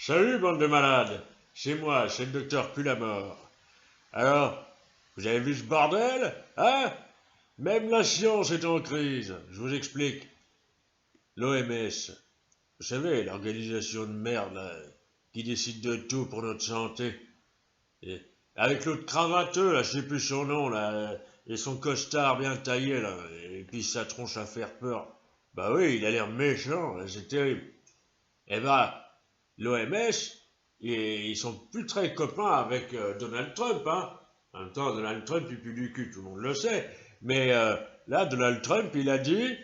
Salut, bande de malades. C'est moi, c'est le docteur Pulamort. Alors, vous avez vu ce bordel? Hein? Même la science est en crise. Je vous explique. L'OMS, vous savez, l'organisation de merde, là, qui décide de tout pour notre santé. Et avec l'autre cravateux, là, je sais plus son nom, là, et son costard bien taillé, là, et puis sa tronche à faire peur. Bah oui, il a l'air méchant, là, c'est terrible. Eh ben, l'OMS, ils sont plus très copains avec Donald Trump, hein. En même temps, Donald Trump, il pue du cul, tout le monde le sait. Mais là, Donald Trump, il a dit,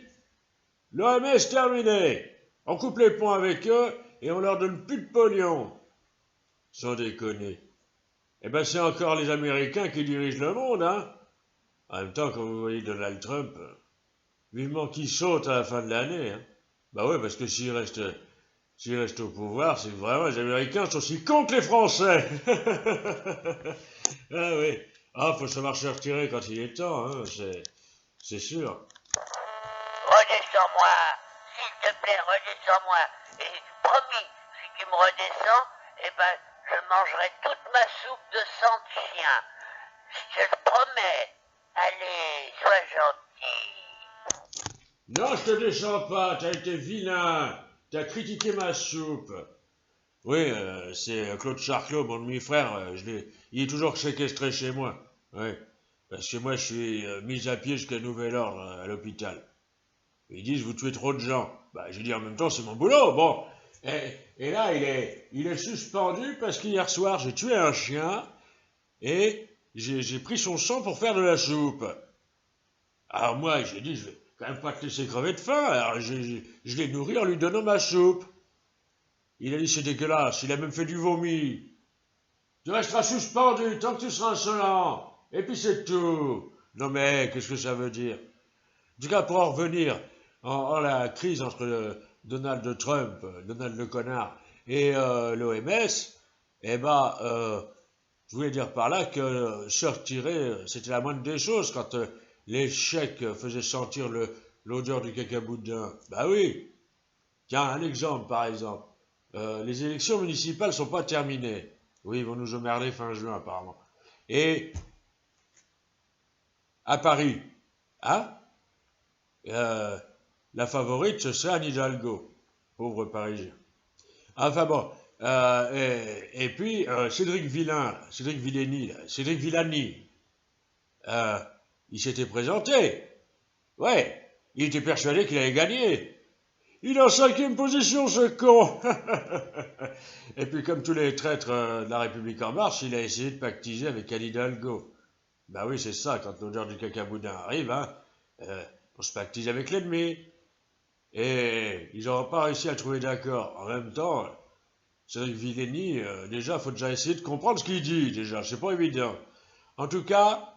l'OMS terminé. On coupe les ponts avec eux et on leur donne plus de pognon. Sans déconner. Eh ben, c'est encore les Américains qui dirigent le monde, hein. En même temps, quand vous voyez Donald Trump, vivement qu'il saute à la fin de l'année, hein. Bah ouais, parce que s'il reste au pouvoir, c'est vraiment les Américains sont aussi cons que les Français. Ah oui. Ah, faut savoir se retirer quand il est temps, hein, c'est sûr. Redescends-moi, s'il te plaît, redescends-moi. Et promis, si tu me redescends, eh ben, je mangerai toute ma soupe de sang de chien. Je te le promets. Allez, sois gentil. Non, je te descends pas, t'as été vilain. T'as critiqué ma soupe. Oui, c'est Claude Charclot, mon demi-frère, il est toujours séquestré chez moi. Oui, parce que moi je suis mis à pied jusqu'à nouvel ordre à l'hôpital. Ils disent vous tuez trop de gens. Bah je dis en même temps c'est mon boulot. Bon, et là il est suspendu parce qu'hier soir j'ai tué un chien et j'ai pris son sang pour faire de la soupe. Alors moi j'ai dit je vais quand même pas te laisser crever de faim. Alors je l'ai nourri en lui donnant ma soupe. Il a dit c'est dégueulasse, il a même fait du vomi. Tu resteras suspendu tant que tu seras insolent. Et puis c'est tout. Non mais qu'est-ce que ça veut dire? En tout cas, pour en revenir en la crise entre Donald Trump, Donald le connard, et l'OMS, eh ben, je voulais dire par là que se retirer, c'était la moindre des choses quand l'échec faisait sentir l'odeur du cacaboudin. Bah oui. Tiens, un exemple par exemple. Les élections municipales sont pas terminées. Oui, ils vont nous emmerder fin juin apparemment. Et à Paris, hein, la favorite, ce serait Anne Hidalgo, pauvre Parisien. Enfin bon, et puis Cédric Villani, euh, il s'était présenté. Ouais, il était persuadé qu'il allait gagner. Il est en 5e position, ce con. Et puis, comme tous les traîtres de la République en marche, il a essayé de pactiser avec Anne Hidalgo. Bah oui, c'est ça, quand l'odeur du cacaboudin arrive, hein, on se pactise avec l'ennemi. Et ils n'auront pas réussi à trouver d'accord. En même temps, Cédric Villani, déjà, il faut déjà essayer de comprendre ce qu'il dit, déjà, c'est pas évident. En tout cas,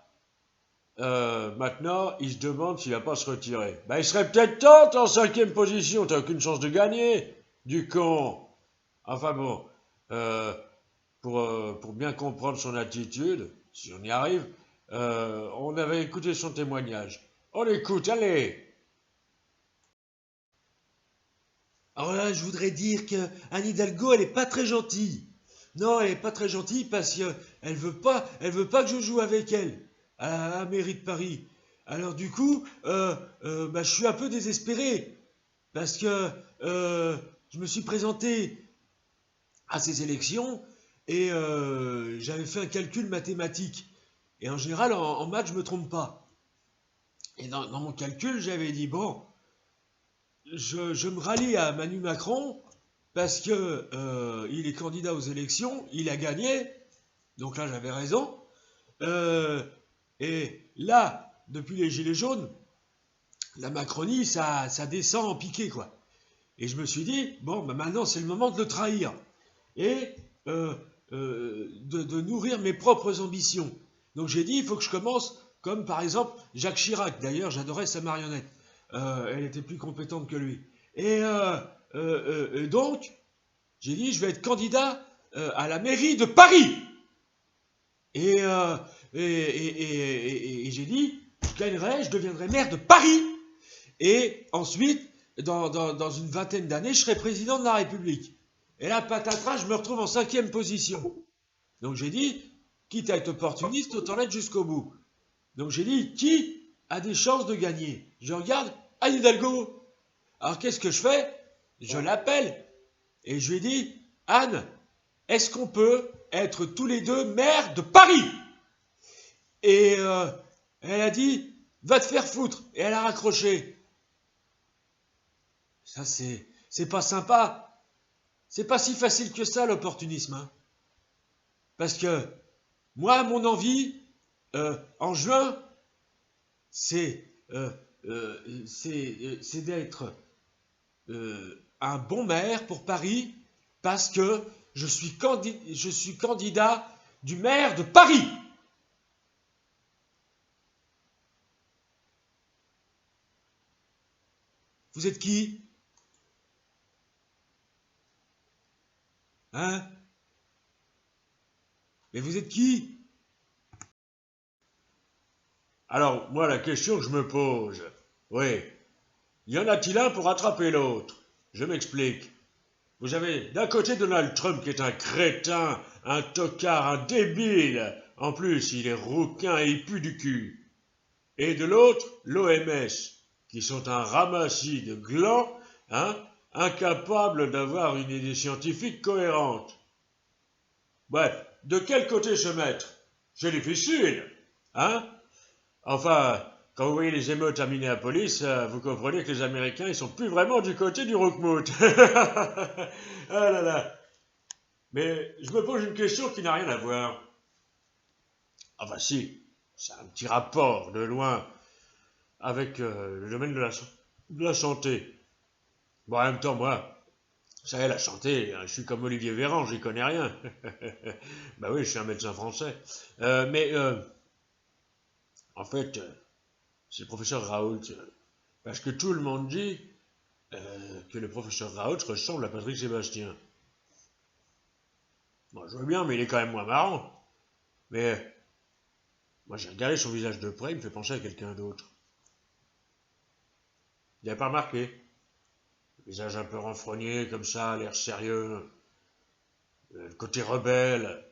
maintenant, il se demande s'il va pas se retirer. Bah, il serait peut-être temps, t'es en 5e position, t'as aucune chance de gagner, du con. Enfin bon, pour bien comprendre son attitude, si on y arrive, on avait écouté son témoignage. On l'écoute, allez. Alors là, je voudrais dire que Anne Hidalgo, elle est pas très gentille. Non, elle est pas très gentille parce que elle veut pas que je joue avec elle à la mairie de Paris. Alors du coup, bah, je suis un peu désespéré parce que je me suis présenté à ces élections et j'avais fait un calcul mathématique. Et en général, en maths, je me trompe pas. Et dans mon calcul, j'avais dit bon, je me rallie à Manu Macron parce que il est candidat aux élections, il a gagné, donc là j'avais raison. Euh, et là, depuis les Gilets jaunes, la Macronie, ça descend en piqué, quoi. Et je me suis dit, bon, bah maintenant c'est le moment de le trahir et de nourrir mes propres ambitions. Donc j'ai dit, il faut que je commence comme par exemple Jacques Chirac. D'ailleurs, j'adorais sa marionnette. Elle était plus compétente que lui. Et donc, j'ai dit, je vais être candidat à la mairie de Paris. Et, euh, et j'ai dit, je gagnerai, je deviendrai maire de Paris. Et ensuite, dans une vingtaine d'années, je serai président de la République. Et là, patatras, je me retrouve en 5e position. Donc j'ai dit, quitte à être opportuniste, autant l'être jusqu'au bout. Donc j'ai dit, qui a des chances de gagner? Je regarde, Anne Hidalgo. Alors qu'est-ce que je fais? Je l'appelle et je lui dis, Anne, est-ce qu'on peut être tous les deux maires de Paris? Et elle a dit, va te faire foutre. Et elle a raccroché. Ça, c'est pas sympa. C'est pas si facile que ça, l'opportunisme. Hein. Parce que moi, mon envie, en juin, c'est d'être un bon maire pour Paris parce que je suis candidat du maire de Paris. Vous êtes qui? Hein? Mais vous êtes qui? Alors, moi, la question que je me pose, oui, y en a-t-il un pour attraper l'autre? Je m'explique. Vous avez d'un côté Donald Trump qui est un crétin, un tocard, un débile. En plus, il est rouquin et il pue du cul. Et de l'autre, l'OMS, qui sont un ramassis de glands, hein, incapables d'avoir une idée scientifique cohérente. Bref, de quel côté se mettre? C'est difficile, hein? Enfin, quand vous voyez les émeutes à Minneapolis, vous comprenez que les Américains, ils sont plus vraiment du côté du roukmout. Ah là là. Mais je me pose une question qui n'a rien à voir. Enfin si, c'est un petit rapport de loin avec le domaine de la santé. Bon, en même temps, moi, ça y est, la santé, je suis comme Olivier Véran, j'y connais rien. Bah oui, je suis un médecin français. En fait, c'est le professeur Raoult. Parce que tout le monde dit que le professeur Raoult ressemble à Patrick Sébastien. Bon, je veux bien, mais il est quand même moins marrant. Mais moi, j'ai regardé son visage de près, il me fait penser à quelqu'un d'autre. Vous n'avez pas remarqué? Le visage un peu renfrogné, comme ça, l'air sérieux. Le côté rebelle.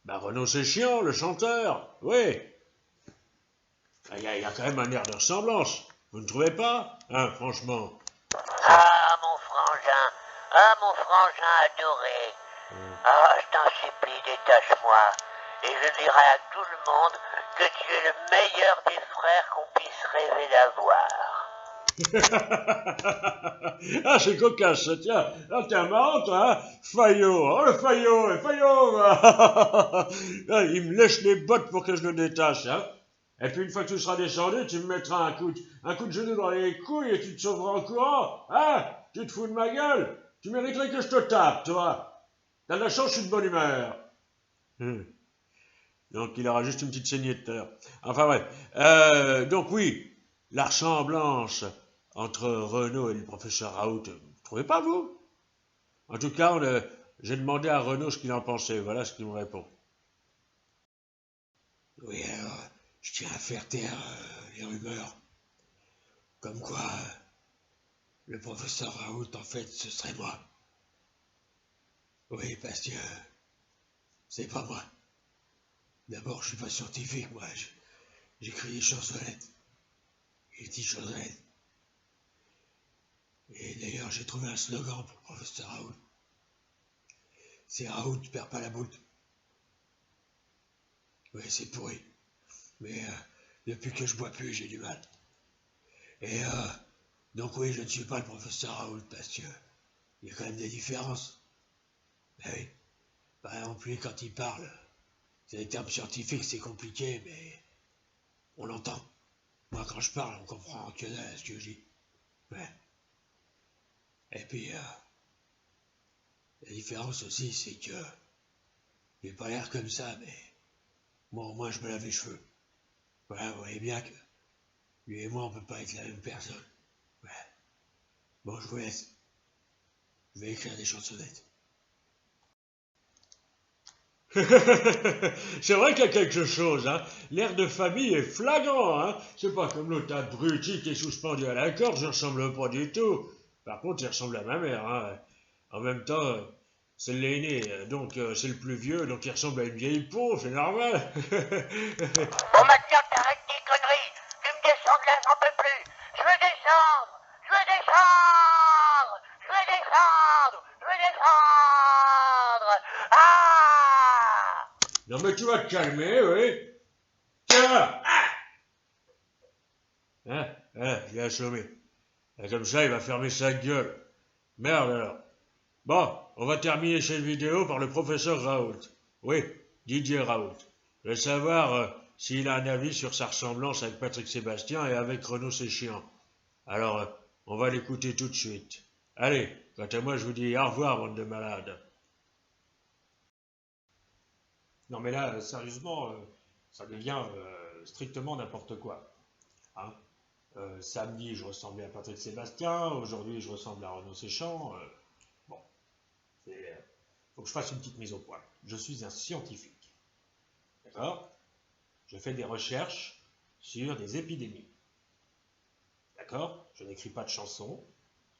Bah, Renaud Séchiant, le chanteur, oui. Il y a quand même un air de ressemblance. Vous ne trouvez pas? Hein, franchement. Ah, mon frangin adoré. Ah, je t'en supplie, détache-moi. Et je dirai à tout le monde que tu es le meilleur des frères qu'on puisse rêver d'avoir. Ah, c'est cocasse, tiens. Ah, t'es marrant, toi, hein? Fayot. Oh, le Fayot. Ah, il me lèche les bottes pour que je le détache, hein. Et puis, une fois que tu seras descendu, tu me mettras un coup de genou dans les couilles et tu te sauveras en courant. Hein? Tu te fous de ma gueule? Tu mériterais que je te tape, toi. T'as de la chance, je suis de bonne humeur. Donc, il aura juste une petite saignée tout à l'heure. Enfin, bref. Donc, oui, la ressemblance entre Renaud et le professeur Raoult, vous ne trouvez pas, vous? En tout cas, j'ai demandé à Renaud ce qu'il en pensait. Voilà ce qu'il me répond. Oui, alors, je tiens à faire taire les rumeurs. Comme quoi, le professeur Raoult, en fait, ce serait moi. Oui, parce que c'est pas moi. D'abord, je suis pas scientifique, moi. J'écris des chansonnettes. Et des petites chansonnettes. Et d'ailleurs, j'ai trouvé un slogan pour le professeur Raoult. C'est Raoult, perds pas la boule. Oui, c'est pourri. Mais depuis que je bois plus, j'ai du mal. Et donc oui, je ne suis pas le professeur Raoult parce que il y a quand même des différences. Ben oui. Par exemple, lui, quand il parle, c'est des termes scientifiques, c'est compliqué, mais on l'entend. Moi, quand je parle, on comprend que dalle ce que je dis. Ouais. Et puis, la différence aussi, c'est que j'ai pas l'air comme ça, mais moi, au moins, je me lave les cheveux. Voilà, vous voyez bien que lui et moi, on peut pas être la même personne. Ouais. Bon, je vous laisse. Je vais écrire des chansonnettes. C'est vrai qu'il y a quelque chose, hein. L'air de famille est flagrant, hein. C'est pas comme l'autre abruti qui est suspendu à la corde, je ressemble pas du tout. Par contre, il ressemble à ma mère, hein. En même temps, c'est l'aîné, donc c'est le plus vieux, donc il ressemble à une vieille peau, c'est normal. Bon, maintenant, t'arrêtes tes conneries. Tu me descends de là, j'en peux plus. Je veux descendre. Je veux descendre. Je veux descendre. Je veux descendre. Ah! Non mais tu vas te calmer, oui. Tiens! Il est assommé. Et comme ça, il va fermer sa gueule. Merde alors. Bon, on va terminer cette vidéo par le professeur Raoult. Oui, Didier Raoult. Je veux savoir s'il a un avis sur sa ressemblance avec Patrick Sébastien et avec Renaud Séchiant. Alors, on va l'écouter tout de suite. Allez, quant à moi, je vous dis au revoir, bande de malades. Non mais là, sérieusement, ça devient strictement n'importe quoi. Hein. Samedi, je ressemblais à Patrick Sébastien, aujourd'hui, je ressemble à Renaud Séchant. Bon, il faut que je fasse une petite mise au point. Je suis un scientifique. D'accord? Je fais des recherches sur des épidémies. D'accord? Je n'écris pas de chansons,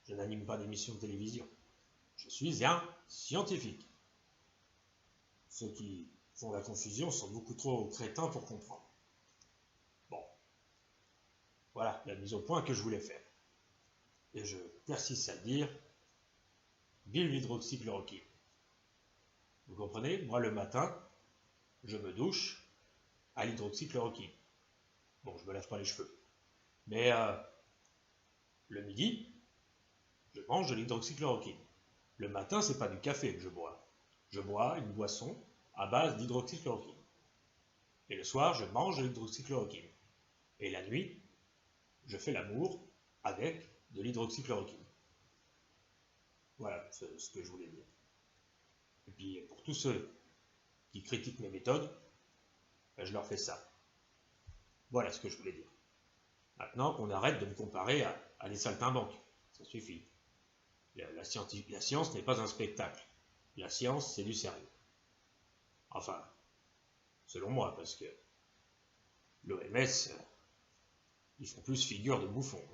je n'anime pas d'émissions de télévision. Je suis un scientifique. Ceux qui font la confusion sont beaucoup trop crétins pour comprendre. Bon, voilà la mise au point que je voulais faire. Et je persiste à dire, vive l'hydroxychloroquine. Vous comprenez? Moi le matin, je me douche à l'hydroxychloroquine. Bon, je me lave pas les cheveux. Mais le midi, je mange de l'hydroxychloroquine. Le matin, c'est pas du café que je bois. Je bois une boisson à base d'hydroxychloroquine. Et le soir, je mange de l'hydroxychloroquine. Et la nuit, je fais l'amour avec de l'hydroxychloroquine. Voilà ce que je voulais dire. Et puis, pour tous ceux qui critiquent mes méthodes, je leur fais ça. Voilà ce que je voulais dire. Maintenant, qu'on arrête de me comparer à des saltimbanques. Ça suffit. La science n'est pas un spectacle. La science, c'est du sérieux. Enfin, selon moi, parce que l'OMS, ils font plus figure de bouffons.